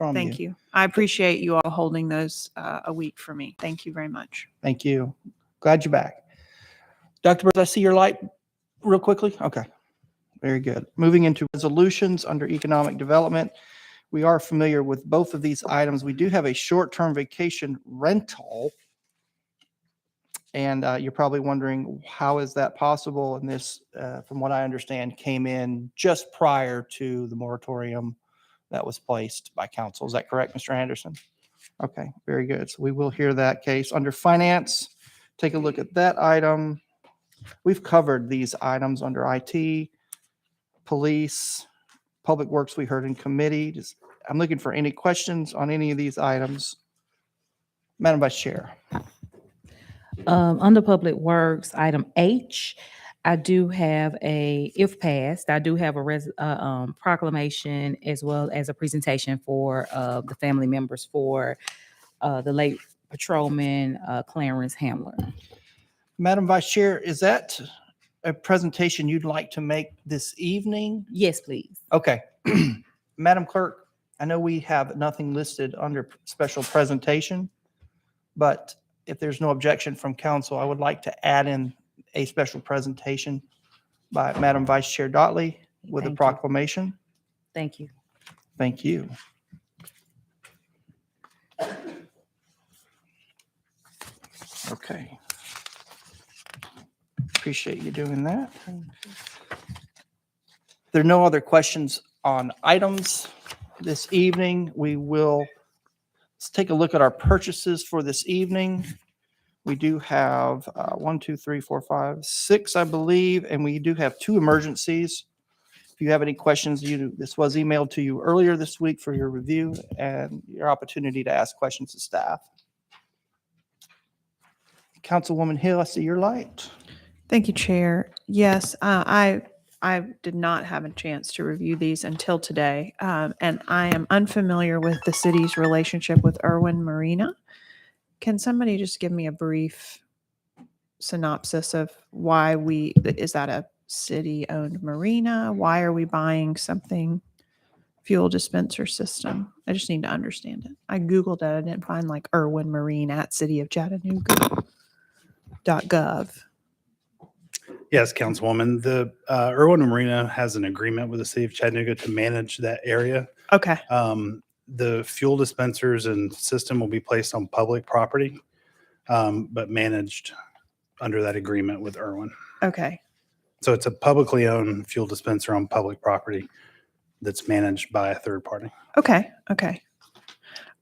from you. Thank you. I appreciate you all holding those a week for me. Thank you very much. Thank you. Glad you're back. Dr. Burns, I see your light real quickly. Okay. Very good. Moving into resolutions under economic development. We are familiar with both of these items. We do have a short-term vacation rental. And you're probably wondering, how is that possible? And this, from what I understand, came in just prior to the moratorium that was placed by council. Is that correct, Mr. Anderson? Okay, very good. So we will hear that case. Under finance, take a look at that item. We've covered these items under IT, police, public works we heard in committee. I'm looking for any questions on any of these items. Madam Vice Chair. Under Public Works, item H, I do have if passed, I do have a proclamation as well as a presentation for the family members for the late patrolman Clarence Hamler. Madam Vice Chair, is that a presentation you'd like to make this evening? Yes, please. Okay. Madam Clerk, I know we have nothing listed under special presentation, but if there's no objection from council, I would like to add in a special presentation by Madam Vice Chair Dotley with a Thank you. proclamation. Thank you. Thank you. Okay. Appreciate you doing that. If there are no other questions on items this evening, let's take a look at our purchases for this evening. We do have 1, 2, 3, 4, 5, 6, I believe, and we do have 2 emergencies. If you have any questions, this was emailed to you earlier this week for your review and your opportunity to ask questions to staff. Councilwoman Hill, I see your light. Thank you, Chair. Yes, I did not have a chance to review these until today, and I am unfamiliar with the city's relationship with Irwin Marina. Can somebody just give me a brief synopsis of is that a city-owned marina? Why are we buying something, fuel dispenser system? I just need to understand it. I Googled it. I didn't find like Irwin Marine at cityofchattanooga.gov. Yes, Councilwoman. The Irwin Marina has an agreement with the city of Chattanooga to manage that area. Okay. The fuel dispensers and system will be placed on public property, but managed under that agreement with Irwin. Okay. So it's a publicly owned fuel dispenser on public property that's managed by a third party. Okay. Okay.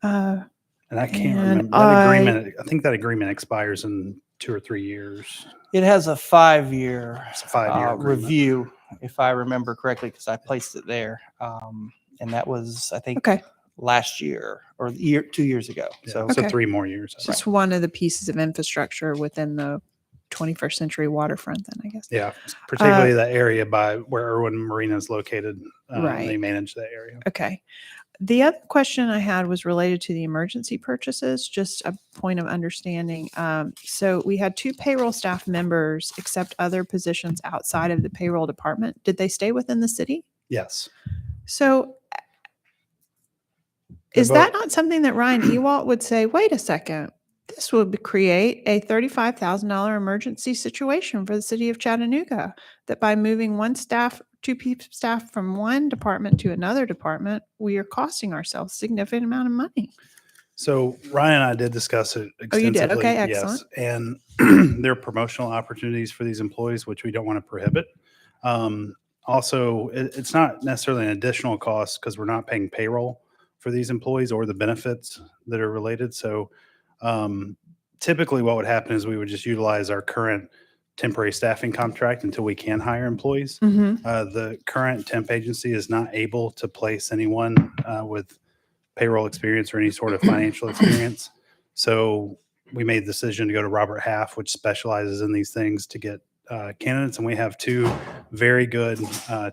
And I can't And remember that agreement. I think that agreement expires in 2 or 3 years. It has a 5-year It's a 5-year agreement. review, if I remember correctly, because I placed it there. And that was, I think, Okay. last year or 2 years ago. Yeah, So so Okay. 3 more years. It's just one of the pieces of infrastructure within the 21st century waterfront, then, I guess. Yeah, particularly that area by where Irwin Marina is located. Right. They manage that area. Okay. The other question I had was related to the emergency purchases, just a point of understanding. So we had 2 payroll staff members accept other positions outside of the payroll department. Did they stay within the city? Yes. So They're is that not something that Ryan Ewalt would say, wait a second, this would create a $35,000 emergency situation for the city of Chattanooga, that by moving 2 people staff from one department to another department, we are costing ourselves a significant amount of money. So Ryan and I did discuss it Oh, you extensively. did? Okay, excellent. Yes. And there are promotional opportunities for these employees, which we don't want to prohibit. Also, it's not necessarily an additional cost because we're not paying payroll for these employees or the benefits that are related. So typically what would happen is we would just utilize our current temporary staffing contract until we can hire employees. Mm-hmm. The current temp agency is not able to place anyone with payroll experience or any sort of financial experience. So we made the decision to go to Robert Half, which specializes in these things, to get candidates. And we have 2 very good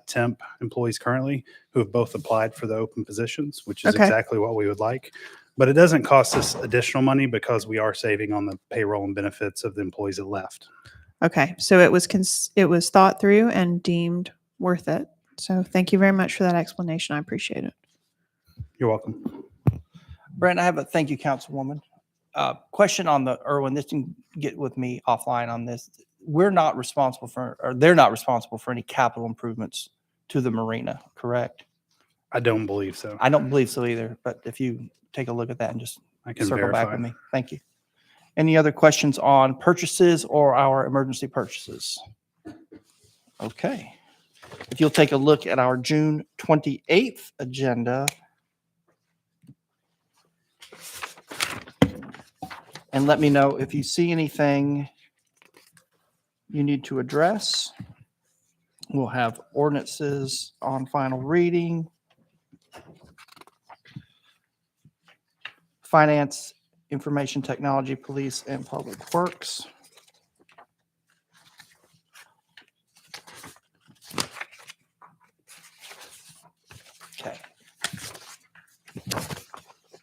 temp employees currently who have both applied for the open positions, which is Okay. exactly what we would like. But it doesn't cost us additional money because we are saving on the payroll and benefits of the employees that left. Okay. So it was thought through and deemed worth it. So thank you very much for that explanation. I appreciate it. You're welcome. Brent, thank you, Councilwoman. Question on the Irwin, this can get with me offline on this. We're not responsible for, or they're not responsible for any capital improvements to the marina, correct? I don't believe so. I don't believe so either, but if you take a look at that and just I can circle back verify. with me. Thank you. Any other questions on purchases or our emergency purchases? Okay. If you'll take a look at our June 28th agenda. And let me know if you see anything you need to address. We'll have ordinances on final reading. Finance, Information Technology, Police, and Public Works. Okay.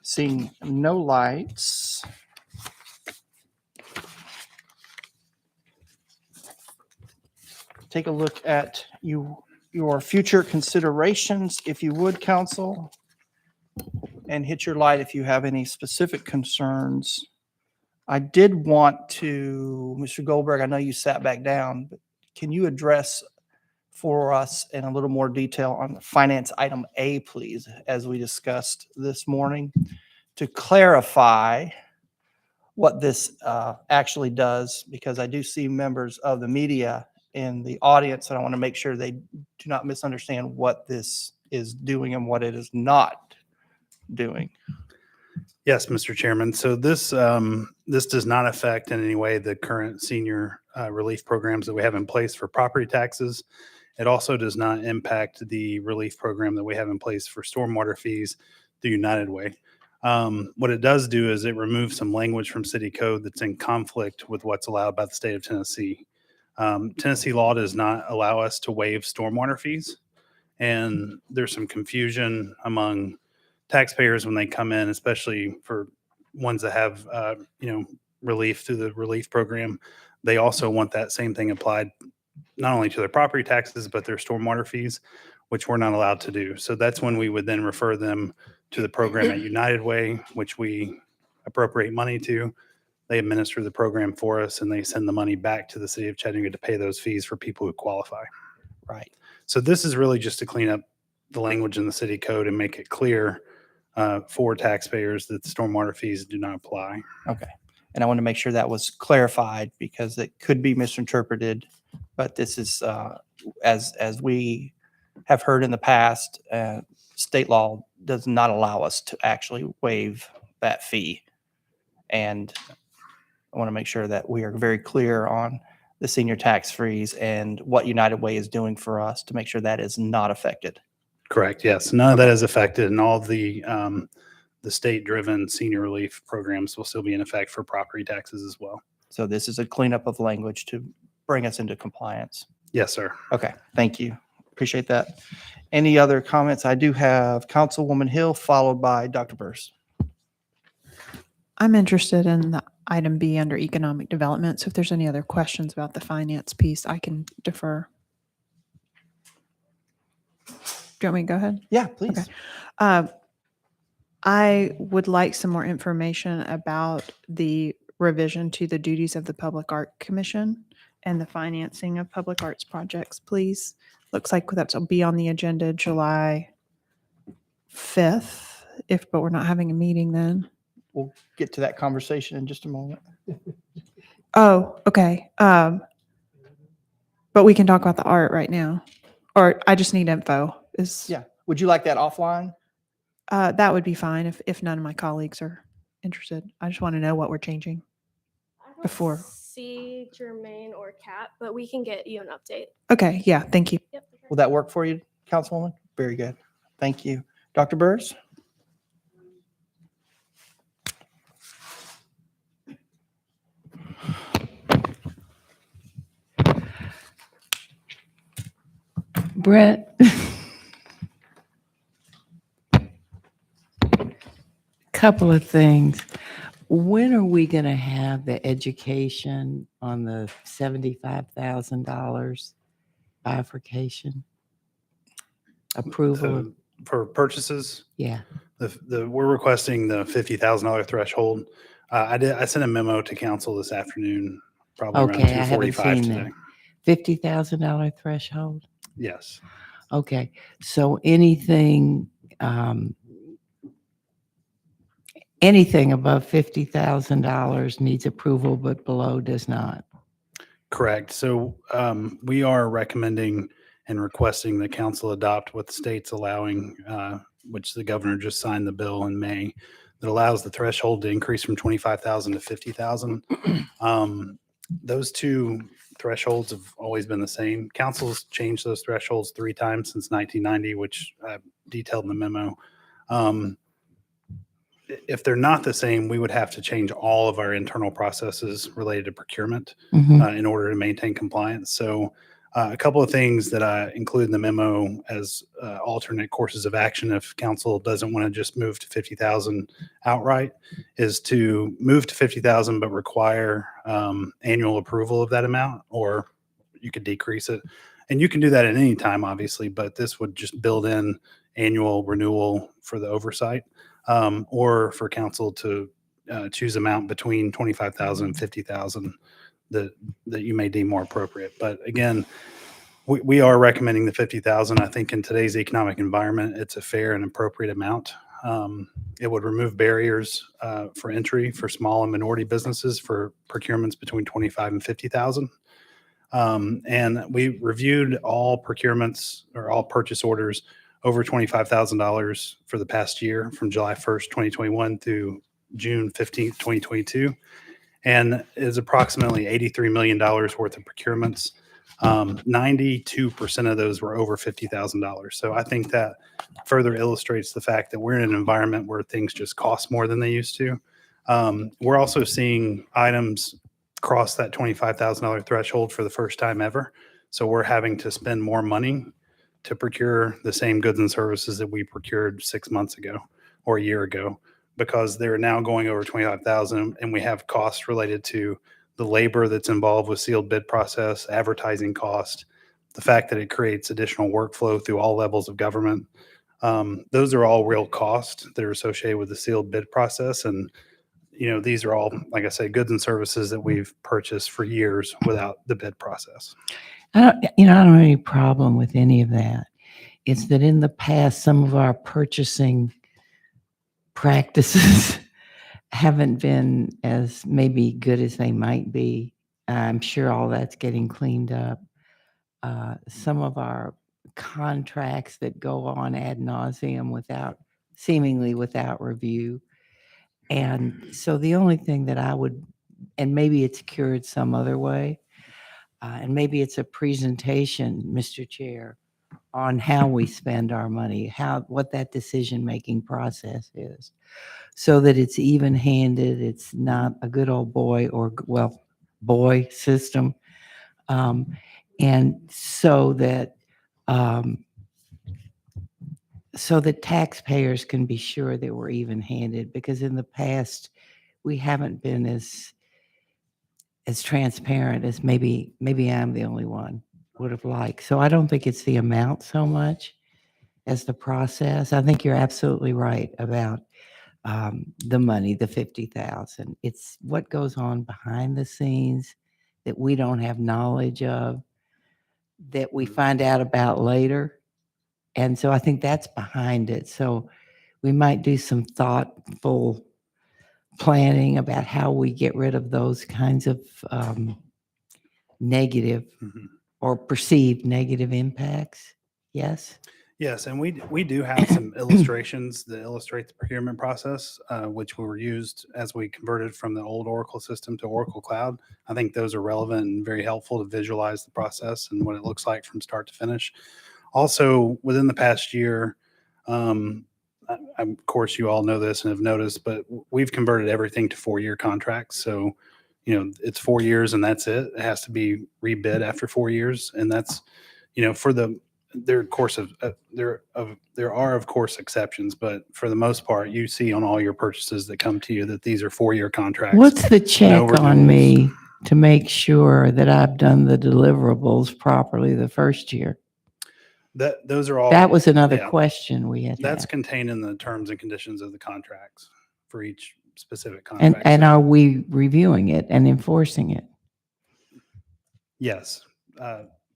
Seeing no lights. Take a look at your future considerations, if you would, council, and hit your light if you have any specific concerns. I did want to, Mr. Goldberg, I know you sat back down, but can you address for us in a little more detail on finance item A, please, as we discussed this morning, to clarify what this actually does, because I do see members of the media in the audience, and I want to make sure they do not misunderstand what this is doing and what it is not doing. Yes, Mr. Chairman. So this does not affect in any way the current senior relief programs that we have in place for property taxes. It also does not impact the relief program that we have in place for stormwater fees through United Way. What it does do is it removes some language from city code that's in conflict with what's allowed by the state of Tennessee. Tennessee law does not allow us to waive stormwater fees, and there's some confusion among taxpayers when they come in, especially for ones that have relief through the relief program. They also want that same thing applied not only to their property taxes but their stormwater fees, which we're not allowed to do. So that's when we would then refer them to the program at United Way, which we appropriate money to. They administer the program for us, and they send the money back to the city of Chattanooga to pay those fees for people who qualify. Right. So this is really just to clean up the language in the city code and make it clear for taxpayers that stormwater fees do not apply. Okay. And I want to make sure that was clarified because it could be misinterpreted, but this is, as we have heard in the past, state law does not allow us to actually waive that fee. And I want to make sure that we are very clear on the senior tax freeze and what United Way is doing for us to make sure that is not affected. Correct. Yes. None of that is affected, and all the state-driven senior relief programs will still be in effect for property taxes as well. So this is a cleanup of language to bring us into compliance. Yes, sir. Okay, thank you. Appreciate that. Any other comments? I do have Councilwoman Hill followed by Dr. Burse. I'm interested in the item B under economic development. So if there's any other questions about the finance piece, I can defer. Do you want me to go ahead? Yeah, please. Okay. I would like some more information about the revision to the duties of the Public Art Commission and the financing of public arts projects, please. Looks like that's will be on the agenda July 5th, but we're not having a meeting then. We'll get to that conversation in just a moment. Oh, okay. But we can talk about the art right now, or I just need info. Yeah. Would you like that offline? That would be fine if none of my colleagues are interested. I just want to know what we're changing. I don't Before. see Jermaine or Kat, but we can get you an update. Okay, yeah, thank you. Yep. for sure. Will that work for you, Councilwoman? Very good. Thank you. Dr. Burse? Brett. Couple of things. When are we going to have the education on the $75,000 bifurcation? Approval? For purchases, Yeah. We're requesting the $50,000 threshold. I sent a memo to council this afternoon, probably around Okay, I haven't 2:45 seen today. that. $50,000 threshold? Yes. Okay, so anything, anything above $50,000 needs approval, but below does not. Correct. So we are recommending and requesting that council adopt what the state's allowing, which the governor just signed the bill in May, that allows the threshold to increase from 25,000 to 50,000. Those two thresholds have always been the same. Council's changed those thresholds 3 times since 1990, which I detailed in the memo. If they're not the same, we would have to change all of our internal processes related to procurement Mhm. in order to maintain compliance. So a couple of things that I include in the memo as alternate courses of action if council doesn't want to just move to 50,000 outright is to move to 50,000 but require annual approval of that amount, or you could decrease it. And you can do that at any time, obviously, but this would just build in annual renewal for the oversight, or for council to choose amount between 25,000 and 50,000 that you may deem more appropriate. But again, we are recommending the 50,000. I think in today's economic environment, it's a fair and appropriate amount. It would remove barriers for entry for small and minority businesses for procurements between 25 and 50,000. And we reviewed all procurements or all purchase orders over $25,000 for the past year from July 1st, 2021 through June 15th, 2022. And is approximately $83 million worth of procurements. 92% of those were over $50,000. So I think that further illustrates the fact that we're in an environment where things just cost more than they used to. We're also seeing items cross that $25,000 threshold for the first time ever. So we're having to spend more money to procure the same goods and services that we procured 6 months ago or a year ago, because they're now going over 25,000, and we have costs related to the labor that's involved with sealed bid process, advertising cost, the fact that it creates additional workflow through all levels of government. Those are all real costs that are associated with the sealed bid process. And, these are all, like I said, goods and services that we've purchased for years without the bid process. I don't have any problem with any of that. It's that in the past, some of our purchasing practices haven't been as maybe good as they might be. I'm sure all that's getting cleaned up. Some of our contracts that go on ad nauseum seemingly without review. And so the only thing that I would, and maybe it's cured some other way, and maybe it's a presentation, Mr. Chair, on how we spend our money, what that decision-making process is, so that it's even-handed, it's not a good old boy boy system, and so that taxpayers can be sure that we're even-handed, because in the past, we haven't been as transparent as maybe I'm the only one would have liked. So I don't think it's the amount so much as the process. I think you're absolutely right about the money, the 50,000. It's what goes on behind the scenes that we don't have knowledge of, that we find out about later. And so I think that's behind it. So we might do some thoughtful planning about how we get rid of those kinds of negative Mhm. or perceived negative impacts. Yes? Yes, and we do have some illustrations that illustrate the procurement process, which were used as we converted from the old Oracle system to Oracle Cloud. I think those are relevant and very helpful to visualize the process and what it looks like from start to finish. Also, within the past year, of course, you all know this and have noticed, but we've converted everything to 4-year contracts. So, it's 4 years and that's it. It has to be rebid after 4 years, and that's, for there are of course exceptions, but for the most part, you see on all your purchases that come to you that these are 4-year contracts. What's the check on renewals. me to make sure that I've done the deliverables properly the first year? Those are all. That was another yeah, question we had. That's had. contained in the terms and conditions of the contracts for each specific And, contract. and So, are we reviewing it and enforcing it? yes,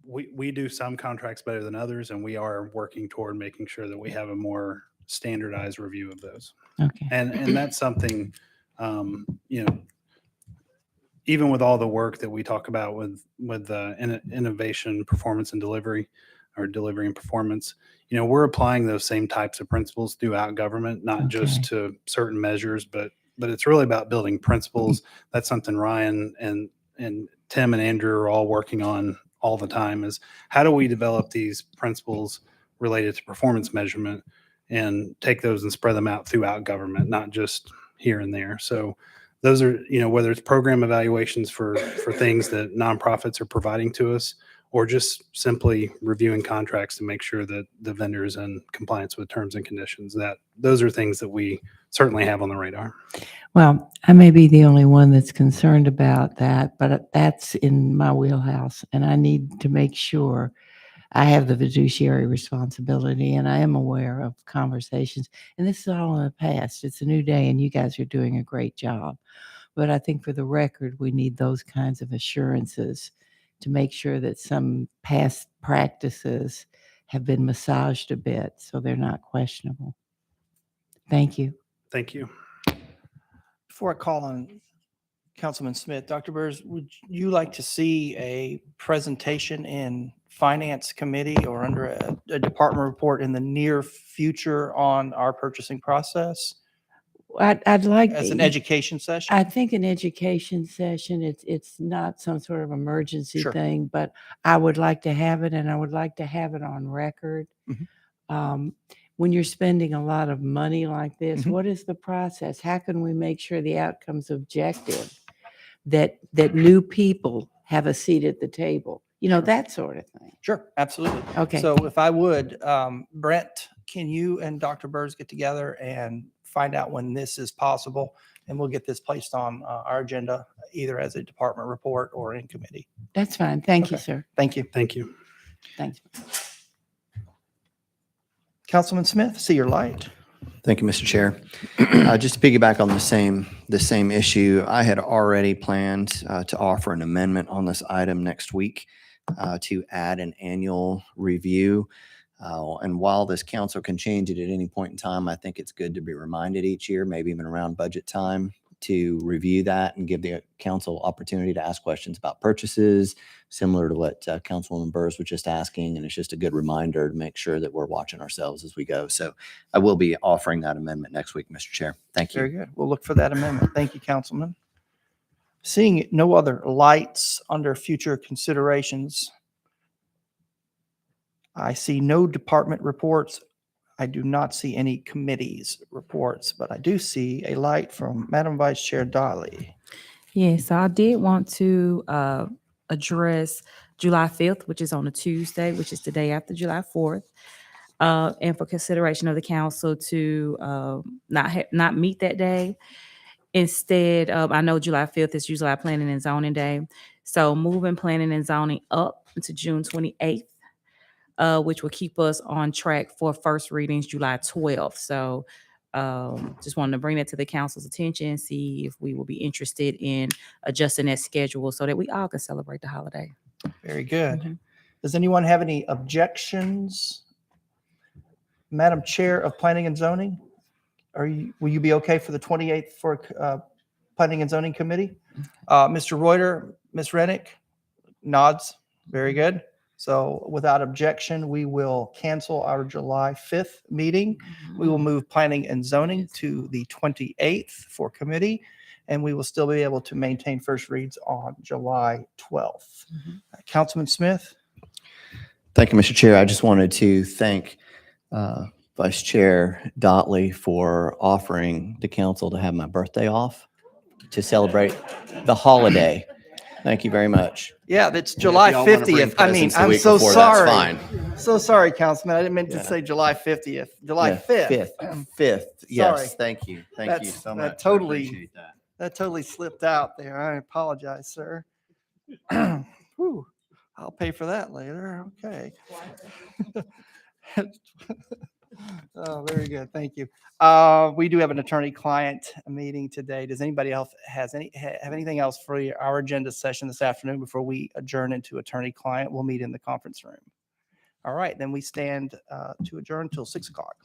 we do some contracts better than others, and we are working toward making sure that we have a more standardized review of those. Okay. And that's something, you know, even with all the work that we talk about with innovation, performance, and delivery, or delivery and performance, you know, we're applying those same types of principles throughout government, not just to certain measures, but it's really about building principles. That's something Ryan and Tim and Andrew are all working on all the time, is how do we develop these principles related to performance measurement and take those and spread them out throughout government, not just here and there. So those are, you know, whether it's program evaluations for things that nonprofits are providing to us, or just simply reviewing contracts to make sure that the vendor is in compliance with terms and conditions, that those are things that we certainly have on the radar. Well, I may be the only one that's concerned about that, but that's in my wheelhouse, and I need to make sure I have the fiduciary responsibility, and I am aware of conversations. And this is all in the past. It's a new day, and you guys are doing a great job. But I think for the record, we need those kinds of assurances to make sure that some past practices have been massaged a bit so they're not questionable. Thank you. Thank you. Before I call on Councilman Smith, Dr. Burrs, would you like to see a presentation in Finance Committee or under a department report in the near future on our purchasing process I'd like as an to- education session? I think an education session, it's not some sort of emergency Sure. thing, but I would like to have it, and I would like to have it on record. Mhm. When you're spending a lot of money like this, Mhm. what is the process? How can we make sure the outcome's objective? That new people have a seat at the table, you know, that sort of thing. Sure, absolutely. Okay. So if I would, Brent, can you and Dr. Burrs get together and find out when this is possible? And we'll get this placed on our agenda, either as a department report or in committee. That's fine. Thank you, Okay. sir. Thank you. Thank you. Thanks. Councilman Smith, see your light. Thank you, Mr. Chair. Just to piggyback on the same issue, I had already planned to offer an amendment on this item next week to add an annual review. And while this council can change it at any point in time, I think it's good to be reminded each year, maybe even around budget time, to review that and give the council opportunity to ask questions about purchases, similar to what Councilwoman Burrs was just asking. And it's just a good reminder to make sure that we're watching ourselves as we go. So I will be offering that amendment next week, Mr. Chair. Thank you. Very good. We'll look for that amendment. Thank you, Councilman. Seeing no other lights under future considerations, I see no department reports. I do not see any committees reports, but I do see a light from Madam Vice Chair Dolly. Yes, I did want to address July 5th, which is on a Tuesday, which is the day after July 4th. And for consideration of the council to not meet that day. Instead, I know July 5th is usually our planning and zoning day. So moving planning and zoning up to June 28th, which will keep us on track for first readings July 12th. So just wanted to bring that to the council's attention, see if we will be interested in adjusting that schedule so that we all can celebrate the holiday. Very good. Mhm. Does anyone have any objections? Madam Chair of Planning and Zoning, will you be okay for the 28th for Planning and Zoning Committee? Mr. Reuter, Ms. Rennick, nods. Very good. So without objection, we will cancel our July 5th meeting. We will move Planning and Zoning to the 28th for committee, and we will still be able to maintain first reads on July 12th. Councilman Smith? Thank you, Mr. Chair. I just wanted to thank Vice Chair Dotley for offering the council to have my birthday off to celebrate the holiday. Thank you very much. Yeah, that's July y'all wanna bring 50th. I mean, presents the I'm week so before, that's sorry. fine. So sorry, Councilman. I didn't mean to Yeah. say July 50th. July Yeah, 5th. 5th. Yes, Sorry. thank you. Thank you That's- so that much. I totally- appreciate that. That totally slipped out there. I apologize, sir. Whew. I'll pay for that later. Okay. Oh, very good. Thank you. We do have an attorney-client meeting today. Does anybody else have anything else for our agenda session this afternoon before we adjourn into attorney-client? We'll meet in the conference room. All right, then we stand to adjourn till 6 o'clock.